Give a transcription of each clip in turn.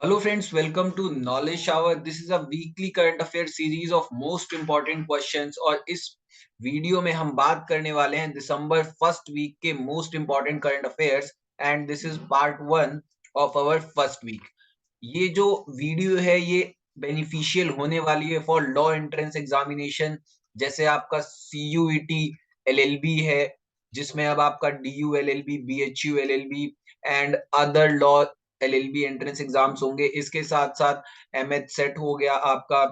Hello friends, welcome to Knowledge Shower. This is a weekly current affair series of most important questions और इस video में हम बात करने वाले हैं दिसंबर फर्स्ट वीक के most important current affairs and this is part one of our first week. ये जो वीडियो है ये बेनिफिशियल होने वाली है फॉर लॉ एंट्रेंस एग्जामिनेशन। जैसे आपका CUET LLB है जिसमें अब आपका DU LLB BHU LLB and other law LLB entrance exams होंगे। इसके साथ साथ MH सेट हो गया, आपका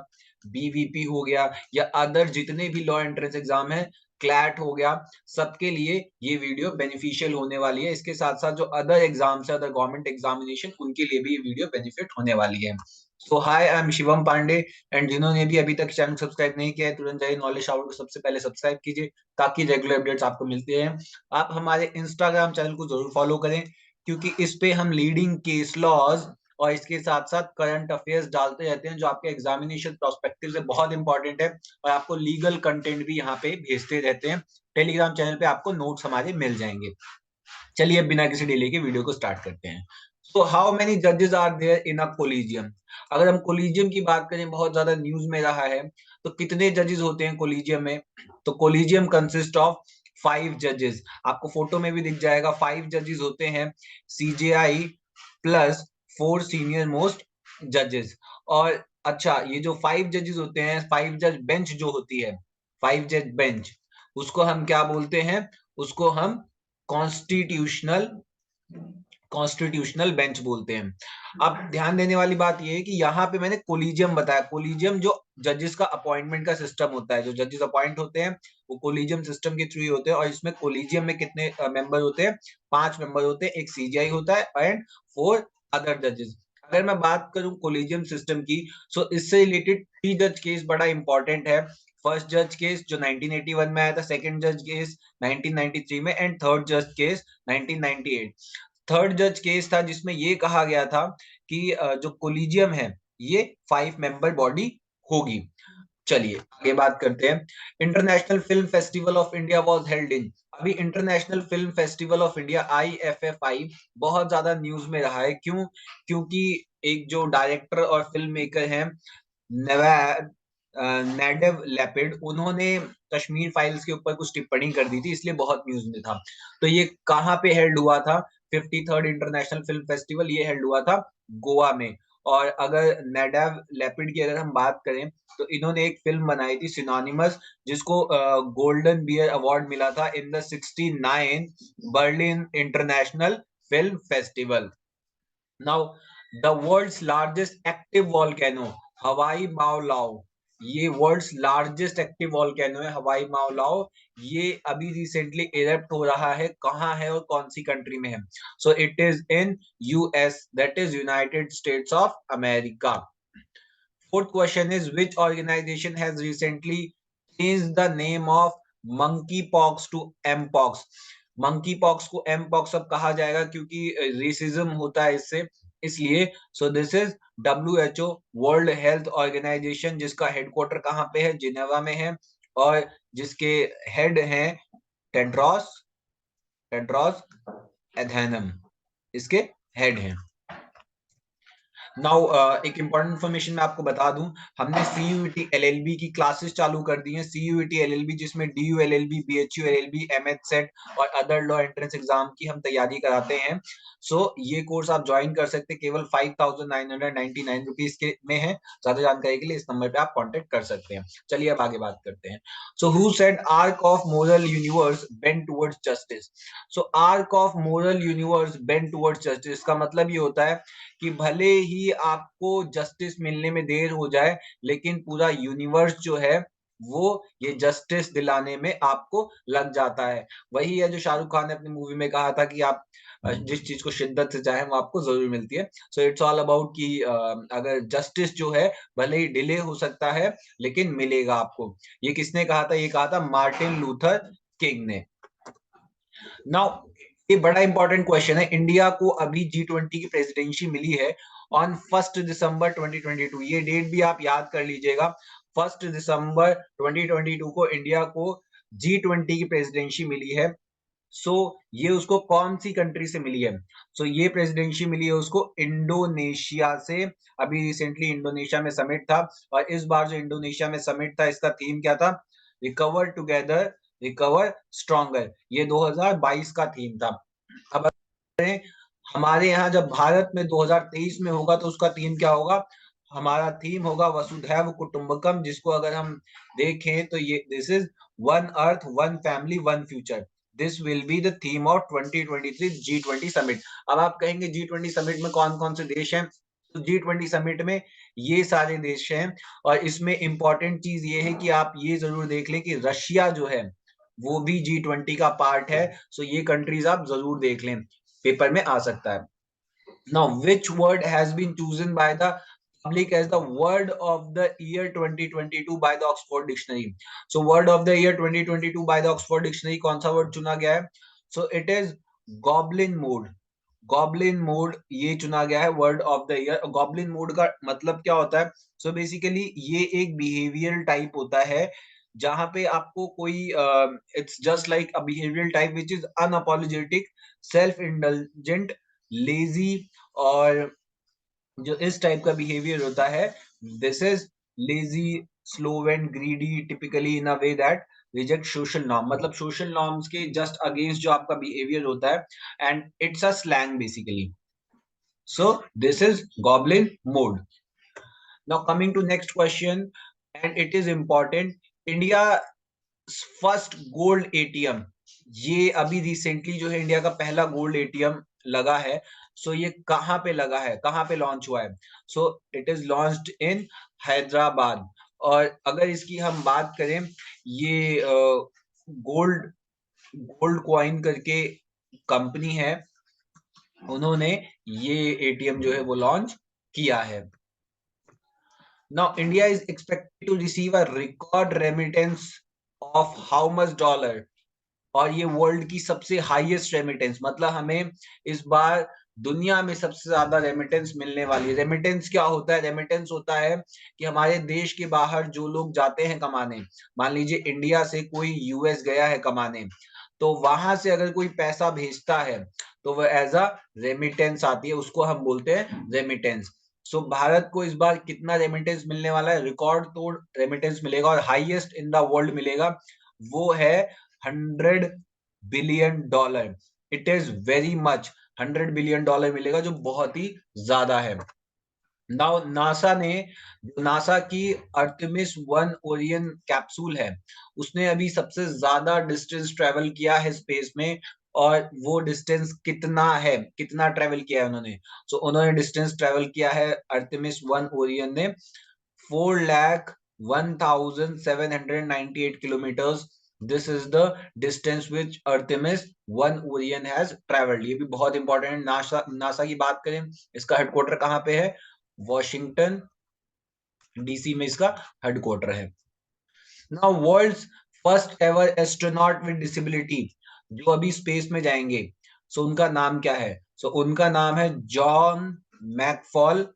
BVP हो गया या अदर जितने भी लॉ एंट्रेंस एग्जाम है, क्लैट हो गया, सबके लिए ये वीडियो बेनिफिशियल होने वाली है। इसके साथ साथ जो अदर एग्जाम्स है, अदर गवर्नमेंट एग्जामिनेशन, उनके लिए भी ये वीडियो बेनिफिट होने वाली है। So hi, I am Shivam Pandey and जिन्होंने भी अभी तक चैनल सब्सक्राइब नहीं किया है तुरंत जाइए नॉलेज शावर को सबसे पहले सब्सक्राइब कीजिए ताकि रेगुलर अपडेट्स आपको मिलते हैं। आप हमारे इंस्टाग्राम चैनल को जरूर फॉलो करें क्योंकि इस पे हम लीडिंग केस लॉज और इसके साथ साथ करंट अफेयर्स डालते रहते हैं जो आपके एग्जामिनेशन प्रोस्पेक्टिव से बहुत इंपॉर्टेंट है और आपको लीगल कंटेंट भी यहाँ पे भेजते रहते हैं। टेलीग्राम चैनल पे आपको नोट्स हमारे मिल जाएंगे। चलिए अब बिना किसी डिले के वीडियो को स्टार्ट करते हैं। सो हाउ मेनी जजेस are there in a collegium? अगर हम कोलिजियम की बात करें, बहुत ज्यादा न्यूज में रहा है, तो कितने जजेस होते हैं कोलिजियम में? तो कोलिजियम कंसिस्ट ऑफ 5 जजेस। आपको फोटो में भी दिख जाएगा, 5 जजेस होते हैं, CJI प्लस 4 सीनियर मोस्ट जजेस। और अच्छा, ये जो 5 जजेस होते हैं, 5 जज बेंच जो होती है, 5 जज बेंच, उसको हम क्या बोलते हैं? उसको हम कॉन्स्टिट्यूशनल कॉन्स्टिट्यूशनल बेंच बोलते हैं। अब ध्यान देने वाली बात यह है कि यहाँ पे मैंने कोलिजियम बताया। कोलिजियम जो जजेस का अपॉइंटमेंट का सिस्टम होता है, जो जजेस अपॉइंट होते हैं वो कोलिजियम सिस्टम के थ्रू ही होते हैं। और इसमें कोलिजियम में कितने मेंबर होते हैं? 5 मेंबर होते हैं। एक CJI होता है एंड 4 अदर जजेस। अगर मैं बात करूं कोलिजियम सिस्टम की, सो इससे रिलेटेड 3 जज केस बड़ा इंपॉर्टेंट है। फर्स्ट जज केस जो 1981 में आया था, सेकंड जज केस 1993 में एंड थर्ड जज केस 1998। थर्ड जज केस था जिसमें ये कहा गया था कि जो कोलिजियम है ये 5 मेंबर बॉडी होगी। चलिए आगे बात करते हैं। International film Festival of India was held in. अभी International film Festival of India IFFI बहुत ज्यादा न्यूज में रहा है। क्यों? क्योंकि एक जो डायरेक्टर और फिल्म मेकर हैं, नेडेव लेपिड, उन्होंने कश्मीर फाइल्स के ऊपर कुछ टिप्पणी कर दी थी, इसलिए बहुत न्यूज में था। तो ये कहाँ पे हेल्ड हुआ था? 53rd इंटरनेशनल फिल्म फेस्टिवल ये हेल्ड हुआ था गोवा में। और अगर नेडेव लेपिड की अगर हम बात करें तो इन्होंने एक फिल्म बनाई थी सिनोनिमस, जिसको गोल्डन बियर अवार्ड मिला था in the 69 Berlin International film festival. Now the world's largest active volcano Hawaii Mauna Loa, ये वर्ल्ड्स लार्जेस्ट एक्टिव वॉल्केनो है हवाई माओलाओ। ये अभी रिसेंटली इरप्ट हो रहा है। कहाँ है और कौन सी कंट्री में है? So it is in US, that is United states of America. Fourth question is which organization has recently changed the name of monkeypox to mpox? monkeypox को mpox अब कहा जाएगा क्योंकि रेसिज्म होता है इससे, इसलिए। So this is WHO, world health organisation, जिसका हेडक्वार्टर कहाँ पे है? जिनेवा में है। और जिसके हेड हैं टेड्रोस टेड्रोस एथेनम, इसके हेड हैं। नाउ एक इंपॉर्टेंट इन्फॉर्मेशन मैं आपको बता दूं, हमने CUET LLB की क्लासेस चालू कर दी हैं। CUET LLB जिसमें DU LLB BHU LLB MH set और अदर लॉ एंट्रेंस एग्जाम की हम तैयारी कराते हैं। सो ये कोर्स आप ज्वाइन कर सकते हैं, केवल 5999 रुपीज के में है। ज्यादा जानकारी के लिए इस नंबर पे आप कांटेक्ट कर सकते हैं। चलिए अब आगे बात करते हैं। So who said arc of moral universe bend towards justice? So arc of moral universe bend towards justice का मतलब ये होता है कि भले ही आपको जस्टिस मिलने में देर हो जाए, लेकिन पूरा यूनिवर्स जो है वो ये जस्टिस दिलाने में आपको लग जाता है। वही है जो शाहरुख खान ने अपनी मूवी में कहा था कि आप जिस चीज को शिद्दत से चाहें वो आपको जरूर मिलती है। सो इट्स ऑल अबाउट कि अगर जस्टिस जो है भले ही डिले हो सकता है लेकिन मिलेगा आपको। ये किसने कहा था? ये कहा था मार्टिन लूथर किंग ने। नाउ ये बड़ा इंपॉर्टेंट क्वेश्चन है। इंडिया को अभी G20 की प्रेसिडेंसी मिली है ऑन 1 दिसंबर 2022। ये डेट भी आप याद कर लीजिएगा। 1 दिसंबर 2022 को इंडिया को G20 की प्रेसिडेंसी मिली है। सो ये उसको कौन सी कंट्री से मिली है? सो ये प्रेसिडेंसी मिली है उसको इंडोनेशिया से। अभी रिसेंटली इंडोनेशिया में समिट था, और इस बार जो इंडोनेशिया में समिट था, इसका थीम क्या था? Recover together, recover stronger. ये 2022 का थीम था। अब हमारे यहाँ जब भारत में 2023 में होगा तो उसका थीम क्या होगा? हमारा थीम होगा वसुधैव कुटुंबकम, जिसको अगर हम देखें तो ये this is one earth one family one future. This will be the theme of 2023 G20 summit. अब आप कहेंगे G20 समिट में कौन कौन से देश हैं? तो G20 समिट में ये सारे देश हैं, और इसमें इंपॉर्टेंट चीज ये है कि आप ये जरूर देख लें कि रशिया जो है वो भी G20 का पार्ट है। सो ये कंट्रीज आप जरूर देख लें, पेपर में आ सकता है। Now, which word has been chosen by the public as the word of the year 2022 by the Oxford Dictionary? So, word of the year 2022 by the Oxford Dictionary कौन सा word चुना गया है? So, it is goblin mode. Goblin mode ये चुना गया है word of the year. Goblin mode का मतलब क्या होता है? सो बेसिकली ये एक बिहेवियर टाइप होता है जहां पे आपको कोई it's just like a behaviour type which is unapologetic, self indulgent, lazy, और जो इस टाइप का बिहेवियर होता है, this is lazy, slow and greedy, typically in a way that reject social norm. मतलब सोशल नॉर्म्स के जस्ट अगेंस्ट जो आपका बिहेवियर होता है, and it's a slang basically. So this is goblin mode. Now coming to next question, and it is important. India first gold ATM, ये अभी recently जो है इंडिया का पहला गोल्ड एटीएम लगा है। सो ये कहाँ पे लगा है, कहाँ पे लॉन्च हुआ है? So it is launched in Hyderabad. और अगर इसकी हम बात करें, ये गोल्ड गोल्ड कॉइन करके कंपनी है, उन्होंने ये एटीएम जो है वो लॉन्च किया है। Now, India is expected to receive a record remittance of how much dollar? और ये वर्ल्ड की सबसे हाईएस्ट रेमिटेंस, मतलब हमें इस बार दुनिया में सबसे ज्यादा रेमिटेंस मिलने वाली है। रेमिटेंस क्या होता है? रेमिटेंस होता है कि हमारे देश के बाहर जो लोग जाते हैं कमाने, मान लीजिए इंडिया से कोई यूएस गया है कमाने, तो वहां से अगर कोई पैसा भेजता है तो वह एज अ रेमिटेंस आती है, उसको हम बोलते हैं रेमिटेंस। सो भारत को इस बार कितना रेमिटेंस मिलने वाला है? रिकॉर्ड तोड़ रेमिटेंस मिलेगा, और हाईएस्ट इन द वर्ल्ड मिलेगा, वो है $100 billion. It is very much. $100 billion मिलेगा, जो बहुत ही ज्यादा है। नाउ नासा की आर्टेमिस 1 ओरियन कैप्सूल है, उसने अभी सबसे ज्यादा डिस्टेंस ट्रेवल किया है स्पेस में। और वो डिस्टेंस कितना है, कितना ट्रेवल किया है उन्होंने? सो उन्होंने डिस्टेंस ट्रेवल किया है आर्टेमिस 1 ओरियन ने 4,01,798 kilometers. This is the distance which Artemis 1 Orion has traveled. ये भी बहुत इंपॉर्टेंट है। नासा की बात करें, इसका हेडक्वार्टर कहाँ पे है? वॉशिंगटन डीसी में इसका हेडक्वार्टर है। Now world's first ever astronaut with disability, जो अभी स्पेस में जाएंगे, सो उनका नाम क्या है? सो उनका नाम है जॉन मैकफॉल।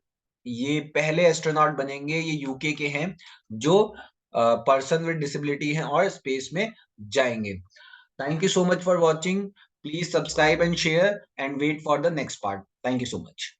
ये पहले एस्ट्रोनॉट बनेंगे, ये यूके के हैं, जो पर्सन विद डिसेबिलिटी हैं और स्पेस में जाएंगे। Thank you so much for watching. Please subscribe and share and wait for the next part. Thank you so much.